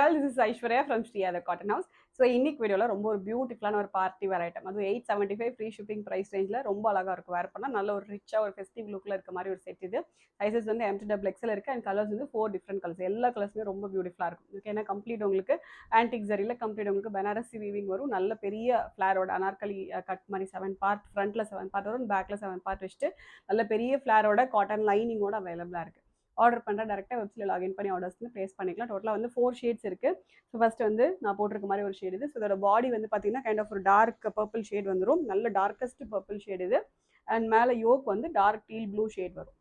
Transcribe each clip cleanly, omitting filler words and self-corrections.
All, this is Aishwarya from ஸ்ரீயாதர் cotton house. So இன்னைக்கு வீடியோவில் ரொம்ப ஒரு பியூட்டிஃபுல்லான ஒரு பார்ட்டி வேர் ஐட்டம், அதுவும் 875 ஃப்ரீ ஷிப்பிங் ப்ரைஸ் ரேஞ்சில் ரொம்ப அழகாக இருக்கும். வேர் பண்ணால் நல்ல ஒரு ரிச்சாக ஒரு ஃபெஸ்டிவ் லுக்கில் இருக்க மாதிரி ஒரு செட் இது. சைஸஸ் வந்து M2XL இருக்குது அண்ட் கலர்ஸ் வந்து 4 டிஃப்ரெண்ட் கலர்ஸ். எல்லா கலர்ஸுமே ரொம்ப பியூட்டிஃபுல்லாக இருக்கும். ஓகே, ஏன்னா கம்ப்ளீட் உங்களுக்கு ஆன்டிக் ஜரியில் கம்ப்ளீட் உங்களுக்கு பனாரசி வீவிங் வரும். நல்ல பெரிய ஃப்ளாரோட அனார்கலி கட் மாதிரி 7 பார்ட், ஃப்ரண்ட்டில் 7 பார்ட் வரும், பேக்கில் 7 பார்ட் வச்சுட்டு நல்ல பெரிய ஃப்ளாரோட காட்டன் லைனிங்கோட அவைலபிளாக இருக்குது. ஆர்டர் பண்ணுறேன், டேரெக்டாக வெப்சைட்டில் லாகின் பண்ணி ஆர்டர்ஸ் வந்து ப்ளேஸ் பண்ணிக்கலாம். டோட்டலாக வந்து 4 ஷேட்ஸ் இருக்குது. ஸோ ஃபஸ்ட்டு வந்து நான் போட்டிருக்க மாதிரி ஒரு ஷேட் இது. ஸோ இதோட பாடி வந்து பார்த்தீங்கன்னா கைண்ட் ஆஃப் ஒரு டார்க் பர்பிள் ஷேட் வந்துடும். நல்ல டார்க்கஸ்ட் பர்பிள் ஷேட் இது. அண்ட் மேலே யோக் வந்து டார்க் டீல் ப்ளூ ஷேட் வரும்.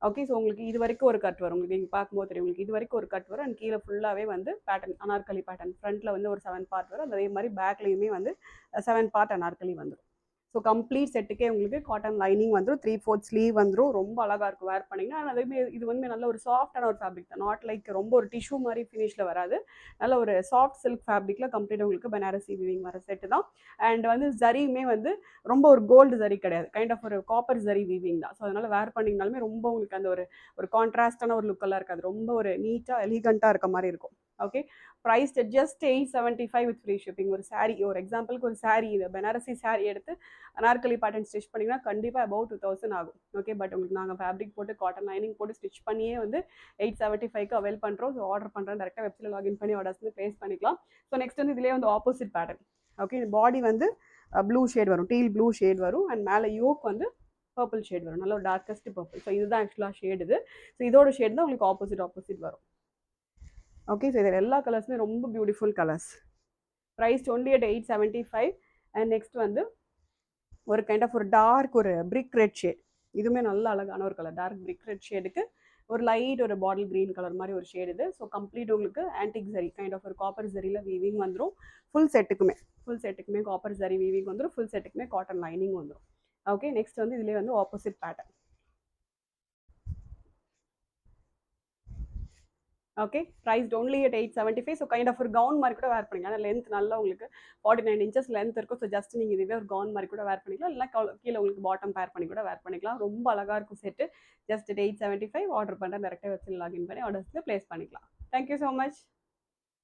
ஓகே, ஸோ உங்களுக்கு இது வரைக்கும் ஒரு கட் வரும். உங்களுக்கு நீங்கள் பார்க்கும்போது தெரியும், உங்களுக்கு இது வரைக்கும் ஒரு கட் வரும். அண்ட் கீழே ஃபுல்லாகவே வந்து பேட்டர்ன் அனார்கலி பேட்டர்ன். ஃப்ரண்ட்டில் வந்து ஒரு 7 பார்ட் வரும். அதே மாதிரி பேக்லேயுமே வந்து 7 பார்ட் அனார்கலி வந்துடும். ஸோ கம்ப்ளீட் செட்டுக்கே உங்களுக்கு காட்டன் லைனிங் வந்துடும். 3/4 ஸ்லீவ் வந்துடும். ரொம்ப அழகாக இருக்கும் வேர் பண்ணிங்கன்னா. அதேமாதிரி இது வந்து நல்ல ஒரு சாஃப்டான ஒரு ஃபேப்ரிக் தான். நாட் லைக் ரொம்ப ஒரு டிஷ்யூ மாதிரி ஃபினிஷில் வராது. நல்ல ஒரு சாஃப்ட் சில்க் ஃபேப்ரிக்கில் கம்ப்ளீட் உங்களுக்கு பனாரசி வீவிங் வர செட்டு தான். அண்ட் வந்து ஜரியுமே வந்து ரொம்ப ஒரு கோல்டு ஜரி கிடையாது, கைண்ட் ஆஃப் ஒரு காப்பர் ஜரி வீவிங் தான். ஸோ அதனால் வேர் பண்ணிங்கனாலுமே ரொம்ப உங்களுக்கு அந்த ஒரு கான்ட்ராஸ்டான ஒரு லுக்கெல்லாம் இருக்காது. ரொம்ப ஒரு நீட்டாக எலிகண்ட்டாக இருக்க மாதிரி இருக்கும். Okay, price just 875 with free shipping. ஒரு சாரீ, ஒரு எக்ஸாம்பிளுக்கு ஒரு சாரீ, இது பனாரசி சாரீ எடுத்து அனார்கலி பேட்டர்ன் ஸ்டிச் பண்ணிங்கன்னா கண்டிப்பாக அபவுட் 2000 ஆகும். ஓகே, பட் உங்களுக்கு நாங்கள் ஃபேப்ரிக் போட்டு காட்டன் லைனிங் போட்டு ஸ்டிச் பண்ணியே வந்து 875க்கு அவைல் பண்ணுறோம். ஸோ ஆர்டர் பண்ணுறேன், டேரெக்டாக வெப்சைட்டில் லாகின் பண்ணி ஆர்டர்ஸ் வந்து ப்ளேஸ் பண்ணிக்கலாம். ஸோ நெக்ஸ்ட் வந்து இதிலே வந்து ஆப்போசிட் பேட்டர்ன். ஓகே, பாடி வந்து ப்ளூ ஷேட் வரும், டீல் ப்ளூ ஷேட் வரும். அண்ட் மேலே யோக் வந்து பர்பிள் ஷேட் வரும், நல்ல ஒரு டார்க்கஸ்ட் பர்பிள். ஸோ இதுதான் ஆக்சுவலாக ஷேட் இது. ஸோ இதோட ஷேட் தான் உங்களுக்கு ஆப்போசிட் வரும். ஓகே, ஸோ இதில் எல்லா கலர்ஸுமே ரொம்ப beautiful colours. Price only at 875. And next வந்து ஒரு கைண்ட் ஆஃப் ஒரு டார்க் ஒரு பிரிக் ரெட் ஷேட். இதுவுமே நல்ல அழகான ஒரு கலர். டார்க் பிரிக் ரெட் ஷேடுக்கு ஒரு லைட் ஒரு பாட்டில் க்ரீன் கலர் மாதிரி ஒரு ஷேடு இது. ஸோ கம்ப்ளீட் உங்களுக்கு ஆன்டிக் ஜரி கைண்ட் ஆஃப் ஒரு காப்பர் ஜரியில் வீவிங் வந்துடும். ஃபுல் செட்டுக்குமே காப்பர் ஜரி வீவிங் வந்துடும். ஃபுல் செட்டுக்குமே காட்டன் லைனிங் வந்துடும். ஓகே, நெக்ஸ்ட் வந்து இதிலே வந்து opposite pattern. Okay, price only at 875. So kind of ஒரு கவுன் மாதிரி கூட வேர் பண்ணிக்கலாம். ஆனால் லென்த் நல்லா உங்களுக்கு 49 inches லென்த் இருக்கும். ஸோ ஜஸ்ட் நீங்கள் இதுவே ஒரு கவுன் மாதிரி கூட வேர் பண்ணிக்கலாம். இல்லை கீழே உங்களுக்கு பாட்டம் பேர் பண்ணி கூட வேர் பண்ணிக்கலாம். ரொம்ப அழகாக இருக்கும் செட்டு. ஜஸ்ட் 875. ஆர்டர் பண்ணுறேன், டேரெக்டாக வெப்சைட் லாகின் பண்ணி ஆர்டர்ஸில் ப்ளேஸ் பண்ணிக்கலாம். Thank you so much.